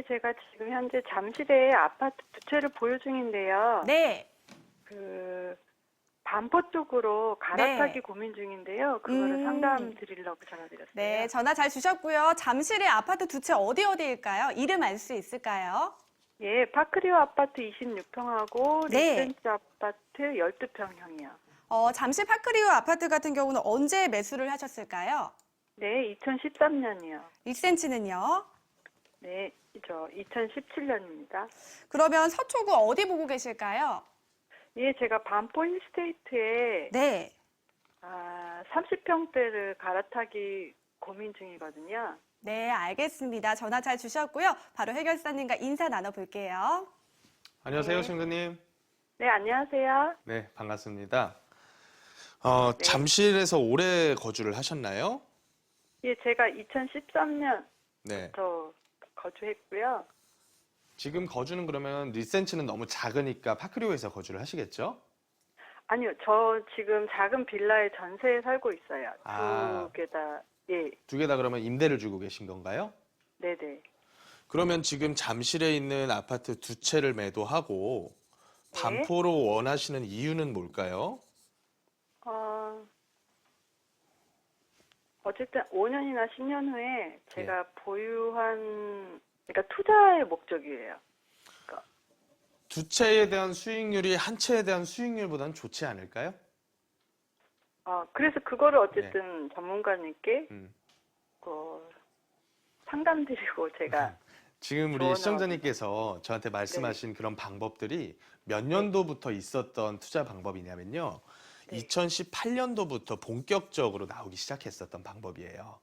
제가 지금 현재 잠실에 아파트 두 채를 보유 중인데요. 네. 그 반포 쪽으로 갈아타기 네. 고민 중인데요. 그거를 상담 드리려고 전화드렸어요. 네, 전화 잘 주셨고요. 잠실의 아파트 두 채 어디일까요? 이름 알 수 있을까요? 예, 파크리오 아파트 26평하고 네. 리센스 아파트 12평형이요. 잠실 파크리오 아파트 같은 경우는 언제 매수를 하셨을까요? 네, 2013년이요. 6cm는요? 네, 2017년입니다. 그러면 서초구 어디 보고 계실까요? 예, 제가 반포 힐스테이트에 네. 30평대를 갈아타기 고민 중이거든요. 네, 알겠습니다. 전화 잘 주셨고요. 바로 해결사님과 인사 나눠볼게요. 안녕하세요, 네. 신부님. 네, 안녕하세요. 네, 반갑습니다. 네. 잠실에서 오래 거주를 하셨나요? 예, 제가 2013년부터 네. 거주했고요. 지금 거주는 그러면 리센츠는 너무 작으니까 파크리오에서 거주를 하시겠죠? 아니요, 저 지금 작은 빌라에 전세에 살고 있어요. 아. 두 개 다. 예, 두 개 다 그러면 임대를 주고 계신 건가요? 네네. 그러면 지금 잠실에 있는 아파트 두 채를 매도하고 네. 반포로 원하시는 이유는 뭘까요? 어쨌든 5년이나 10년 후에 제가 보유한, 그러니까 투자의 목적이에요. 두 채에 대한 수익률이 한 채에 대한 수익률보다는 좋지 않을까요? 그래서 그거를 어쨌든 전문가님께 음. 상담드리고 제가 지금 우리 조언을 시청자님께서 저한테 말씀하신 그런 방법들이 몇 년도부터 있었던 투자 방법이냐면요. 네. 2018년도부터 본격적으로 나오기 시작했었던 방법이에요.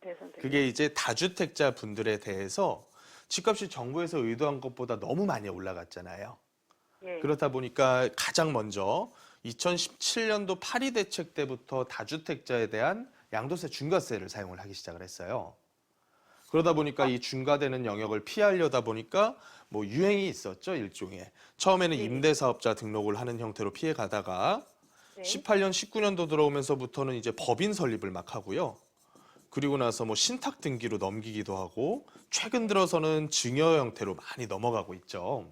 네, 선생님. 그게 이제 다주택자 분들에 대해서 집값이 정부에서 의도한 것보다 너무 많이 올라갔잖아요. 예. 그렇다 보니까 가장 먼저 2017년도 파리 대책 때부터 다주택자에 대한 양도세 중과세를 사용을 하기 시작을 했어요. 그러다 보니까 이 중과되는 영역을 피하려다 보니까 뭐 유행이 있었죠, 일종의. 처음에는 네. 임대사업자 등록을 하는 형태로 피해 가다가 네. 18년, 19년도 들어오면서부터는 이제 법인 설립을 막 하고요. 그리고 나서 뭐 신탁 등기로 넘기기도 하고 최근 들어서는 증여 형태로 많이 넘어가고 있죠.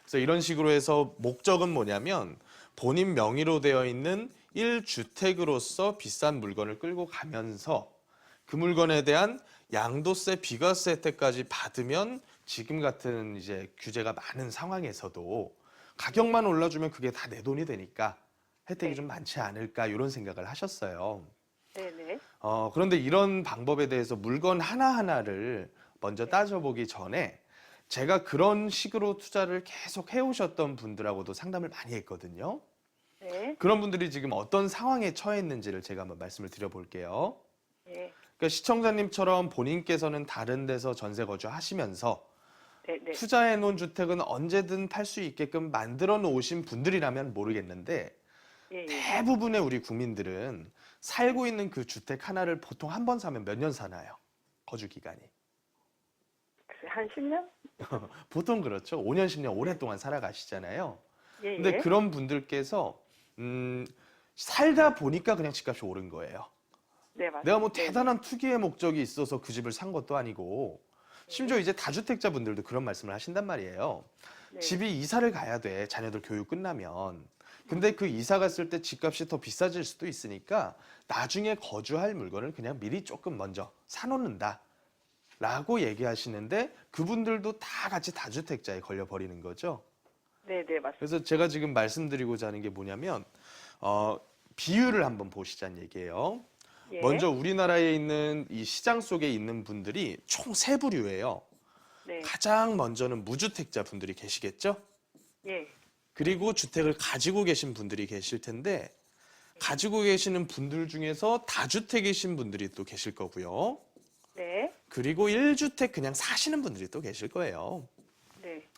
그래서 이런 식으로 해서 목적은 뭐냐면 본인 명의로 되어 있는 1주택으로서 비싼 물건을 끌고 가면서 그 물건에 대한 양도세, 비과세 혜택까지 받으면 지금 같은 이제 규제가 많은 상황에서도 가격만 올라주면 그게 다 내 돈이 되니까 혜택이 네. 좀 많지 않을까 이런 생각을 하셨어요. 네네. 그런데 이런 방법에 대해서 물건 하나하나를 먼저 따져보기 전에 제가 그런 식으로 투자를 계속 해오셨던 분들하고도 상담을 많이 했거든요. 네. 그런 분들이 지금 어떤 상황에 처했는지를 제가 한번 말씀을 드려볼게요. 네. 그러니까 시청자님처럼 본인께서는 다른 데서 전세 거주하시면서 네네. 투자해 놓은 주택은 언제든 팔 수 있게끔 만들어 놓으신 분들이라면 모르겠는데 예, 예. 대부분의 우리 국민들은 살고 있는 그 주택 하나를 보통 한 번 사면 몇 년 사나요? 거주 기간이. 글쎄, 한 10년? 보통 그렇죠. 5년, 10년 오랫동안 살아가시잖아요. 예, 근데 예. 그런 분들께서 살다 보니까 그냥 집값이 오른 거예요. 네, 맞습니다. 내가 뭐 네, 대단한 투기의 목적이 있어서 그 집을 산 것도 아니고 심지어 이제 다주택자 분들도 그런 말씀을 하신단 말이에요. 네. 집이 이사를 가야 돼. 자녀들 교육 끝나면. 근데 그 이사 갔을 때 집값이 더 비싸질 수도 있으니까 나중에 거주할 물건을 그냥 미리 조금 먼저 사놓는다. 라고 얘기하시는데 그분들도 다 같이 다주택자에 걸려버리는 거죠. 네, 네, 맞습니다. 그래서 제가 지금 말씀드리고자 하는 게 뭐냐면 비율을 한번 보시자는 얘기예요. 예. 먼저 우리나라에 있는 이 시장 속에 있는 분들이 총 세 부류예요. 네. 가장 먼저는 무주택자 분들이 계시겠죠? 예. 그리고 주택을 가지고 계신 분들이 계실 텐데 가지고 계시는 분들 중에서 다주택이신 분들이 또 계실 거고요. 네. 그리고 1주택 그냥 사시는 분들이 또 계실 거예요. 네.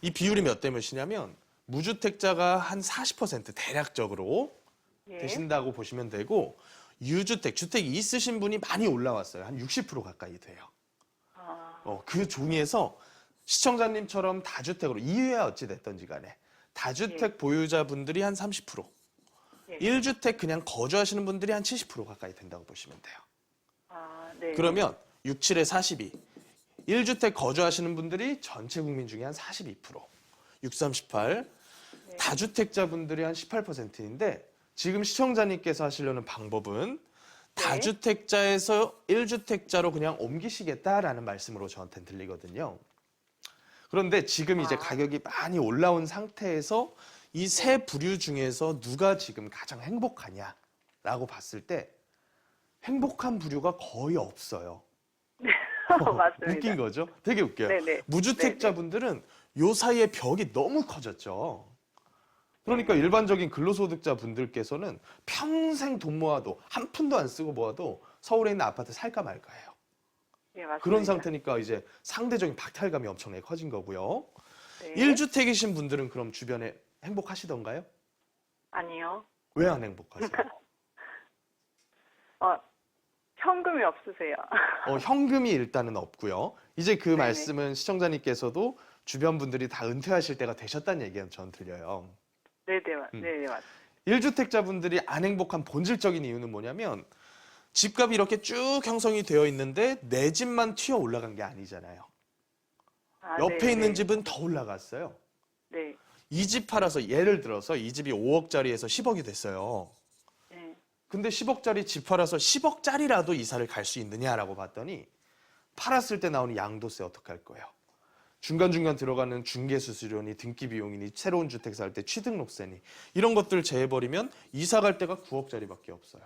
이 비율이 몇 대 몇이냐면 무주택자가 한 40% 대략적으로 예. 되신다고 보시면 되고 유주택, 주택이 있으신 분이 많이 올라왔어요. 한 60% 가까이 돼요. 그 중에서 시청자님처럼 다주택으로 이유야 어찌 됐던지 간에 다주택 보유자분들이 한 30%, 예. 1주택 그냥 거주하시는 분들이 한 70% 가까이 된다고 보시면 돼요. 네. 그러면 6, 7에 42, 1주택 거주하시는 분들이 전체 국민 중에 한 42%, 6318. 네. 다주택자분들이 한 18%인데 지금 시청자님께서 하시려는 방법은 다주택자에서 1주택자로 그냥 옮기시겠다라는 말씀으로 저한테는 들리거든요. 그런데 지금 이제 가격이 많이 올라온 상태에서 이 세 부류 중에서 누가 지금 가장 행복하냐라고 봤을 때 행복한 부류가 거의 없어요. 맞습니다. 웃긴 거죠? 되게 웃겨요. 네네. 무주택자분들은 요 사이에 벽이 너무 커졌죠. 그러니까 일반적인 근로소득자 분들께서는 평생 돈 모아도 한 푼도 안 쓰고 모아도 서울에 있는 아파트 살까 말까예요. 네, 맞습니다. 그런 상태니까 이제 상대적인 박탈감이 엄청나게 커진 거고요. 네. 1주택이신 분들은 그럼 주변에 행복하시던가요? 아니요. 왜 안 행복하세요? 현금이 없으세요. 현금이 일단은 없고요. 이제 그 네네. 말씀은 시청자님께서도 주변 분들이 다 은퇴하실 때가 되셨다는 얘기가 저는 들려요. 네네, 네네, 맞습니다. 1주택자분들이 안 행복한 본질적인 이유는 뭐냐면 집값이 이렇게 쭉 형성이 되어 있는데 내 집만 튀어 올라간 게 아니잖아요. 옆에 네네. 있는 집은 더 올라갔어요. 네. 이 집 팔아서 예를 들어서 이 집이 5억짜리에서 10억이 됐어요. 네. 근데 10억짜리 집 팔아서 10억짜리라도 이사를 갈 수 있느냐라고 봤더니 팔았을 때 나오는 양도세 어떻게 할 거예요? 중간중간 들어가는 중개수수료니 등기비용이니 새로운 주택 살 때 취등록세니 이런 것들 제해버리면 이사 갈 때가 9억짜리밖에 없어요.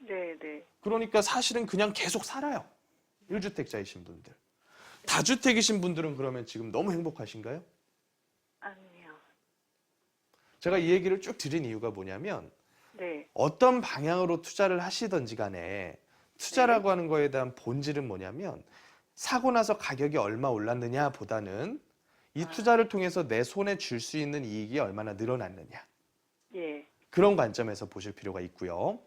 네네. 그러니까 사실은 그냥 계속 살아요. 1주택자이신 분들. 다주택이신 분들은 그러면 지금 너무 행복하신가요? 아니요. 제가 이 얘기를 쭉 드린 이유가 뭐냐면 네. 어떤 방향으로 투자를 하시든지 간에 투자라고 하는 거에 대한 본질은 뭐냐면 사고 나서 가격이 얼마 올랐느냐 보다는 이 투자를 통해서 내 손에 줄 수 있는 이익이 얼마나 늘어났느냐. 예. 그런 관점에서 보실 필요가 있고요.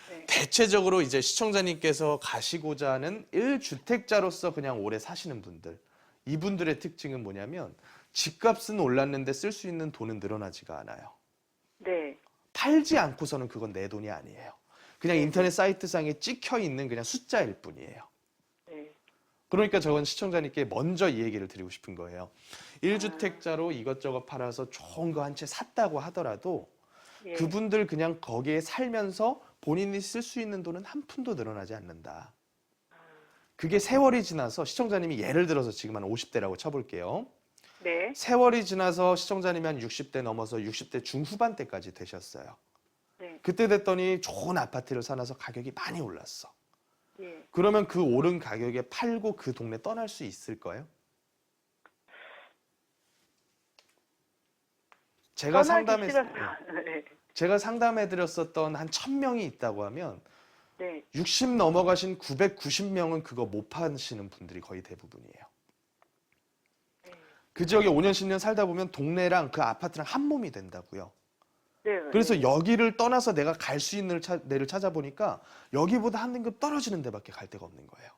네. 대체적으로 이제 시청자님께서 가시고자 하는 1주택자로서 그냥 오래 사시는 분들. 이분들의 특징은 뭐냐면 집값은 올랐는데 쓸 수 있는 돈은 늘어나지가 않아요. 네. 팔지 않고서는 그건 내 돈이 아니에요. 그냥 네. 인터넷 사이트상에 찍혀 있는 그냥 숫자일 뿐이에요. 네. 그러니까 저건 시청자님께 먼저 이 얘기를 드리고 싶은 거예요. 1주택자로 이것저것 팔아서 좋은 거 한 채 샀다고 하더라도 예. 그분들 그냥 거기에 살면서 본인이 쓸 수 있는 돈은 한 푼도 늘어나지 않는다. 그게 세월이 지나서 시청자님이 예를 들어서 지금 한 50대라고 쳐볼게요. 네. 세월이 지나서 시청자님이 한 60대 넘어서 60대 중후반대까지 되셨어요. 네. 그때 됐더니 좋은 아파트를 사놔서 가격이 많이 올랐어. 예. 그러면 그 오른 가격에 팔고 그 동네 떠날 수 있을 거예요? 제가 떠나기 싫어서. 네. 제가 상담해드렸었던 한 1000명이 있다고 하면 네. 60 넘어가신 990명은 그거 못 파시는 분들이 거의 대부분이에요. 네. 그 지역에 5년, 10년 살다 보면 동네랑 그 아파트랑 한 몸이 된다고요. 네. 그래서 여기를 떠나서 내가 갈 수 있는 데를 찾아보니까 여기보다 한 등급 떨어지는 데밖에 갈 데가 없는 거예요.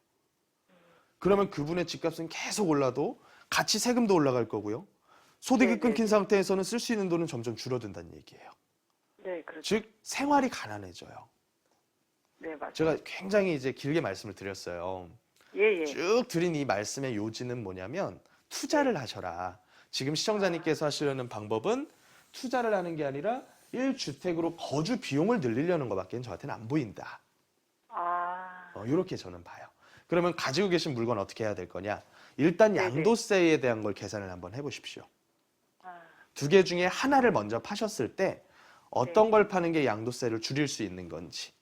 그러면 그분의 집값은 계속 올라도 같이 세금도 올라갈 거고요. 소득이 네, 끊긴 네. 상태에서는 쓸 수 있는 돈은 점점 줄어든다는 얘기예요. 네, 그렇죠. 즉 생활이 가난해져요. 네, 맞아요. 제가 굉장히 이제 길게 말씀을 드렸어요. 예, 예. 쭉 드린 이 말씀의 요지는 뭐냐면 투자를 하셔라. 지금 시청자님께서 하시려는 방법은 투자를 하는 게 아니라 1주택으로 거주 비용을 늘리려는 것밖에 저한테는 안 보인다. 이렇게 저는 봐요. 그러면 가지고 계신 물건 어떻게 해야 될 거냐? 일단 네네. 양도세에 대한 걸 계산을 한번 해보십시오. 아, 두 개 중에 하나를 먼저 파셨을 때 어떤 네. 걸 파는 게 양도세를 줄일 수 있는 건지.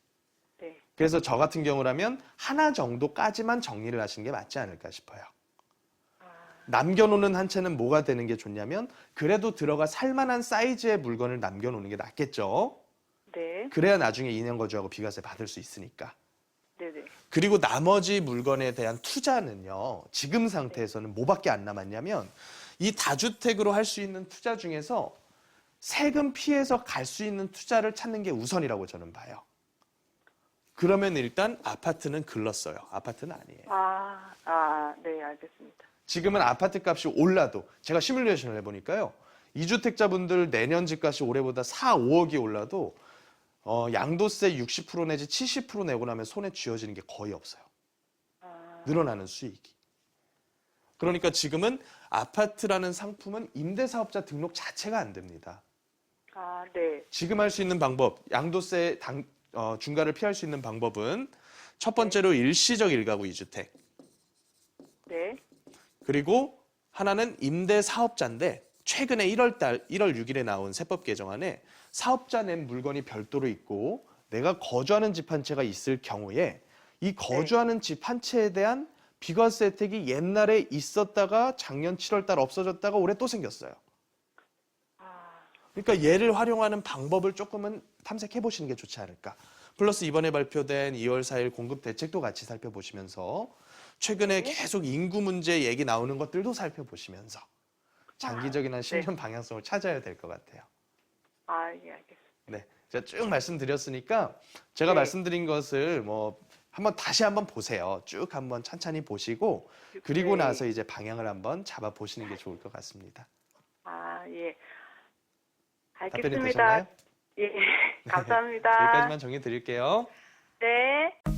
네. 그래서 저 같은 경우라면 하나 정도까지만 정리를 하시는 게 맞지 않을까 싶어요. 남겨놓는 한 채는 뭐가 되는 게 좋냐면 그래도 들어가 살만한 사이즈의 물건을 남겨놓는 게 낫겠죠. 네. 그래야 나중에 2년 거주하고 비과세 받을 수 있으니까. 네네. 그리고 나머지 물건에 대한 투자는요. 지금 상태에서는 뭐밖에 안 남았냐면 이 다주택으로 할 수 있는 투자 중에서 세금 피해서 갈 수 있는 투자를 찾는 게 우선이라고 저는 봐요. 그러면 일단 아파트는 글렀어요. 아파트는 아니에요. 네, 알겠습니다. 지금은 아파트 값이 올라도 제가 시뮬레이션을 해보니까요. 2주택자분들 내년 집값이 올해보다 4, 5억이 올라도 양도세 60% 내지 70% 내고 나면 손에 쥐어지는 게 거의 없어요. 늘어나는 수익이. 그러니까 지금은 아파트라는 상품은 임대사업자 등록 자체가 안 됩니다. 아, 네. 지금 할 수 있는 방법, 양도세 중과를 피할 수 있는 방법은 첫 번째로 일시적 1가구 2주택. 네. 그리고 하나는 임대사업자인데 최근에 1월 6일에 나온 세법 개정안에 사업자 낸 물건이 별도로 있고 내가 거주하는 집 한 채가 있을 경우에 이 거주하는 집 한 채에 대한 비과세 혜택이 옛날에 있었다가 작년 7월 달 없어졌다가 올해 또 생겼어요. 아, 그러니까 얘를 활용하는 방법을 조금은 탐색해 보시는 게 좋지 않을까. 플러스 이번에 발표된 2월 4일 공급 대책도 같이 살펴보시면서 최근에 계속 인구 문제 얘기 나오는 것들도 살펴보시면서 장기적인 한 10년 방향성을 찾아야 될 것 같아요. 아, 예, 알겠습니다. 네, 제가 쭉 말씀드렸으니까 제가 네. 말씀드린 것을 뭐 다시 한번 보세요. 쭉 한번 천천히 보시고 그리고 네. 나서 이제 방향을 한번 잡아 보시는 게 좋을 것 같습니다. 아, 예. 답변이 알겠습니다. 되셨나요? 예, 감사합니다. 여기까지만 정해 드릴게요. 네.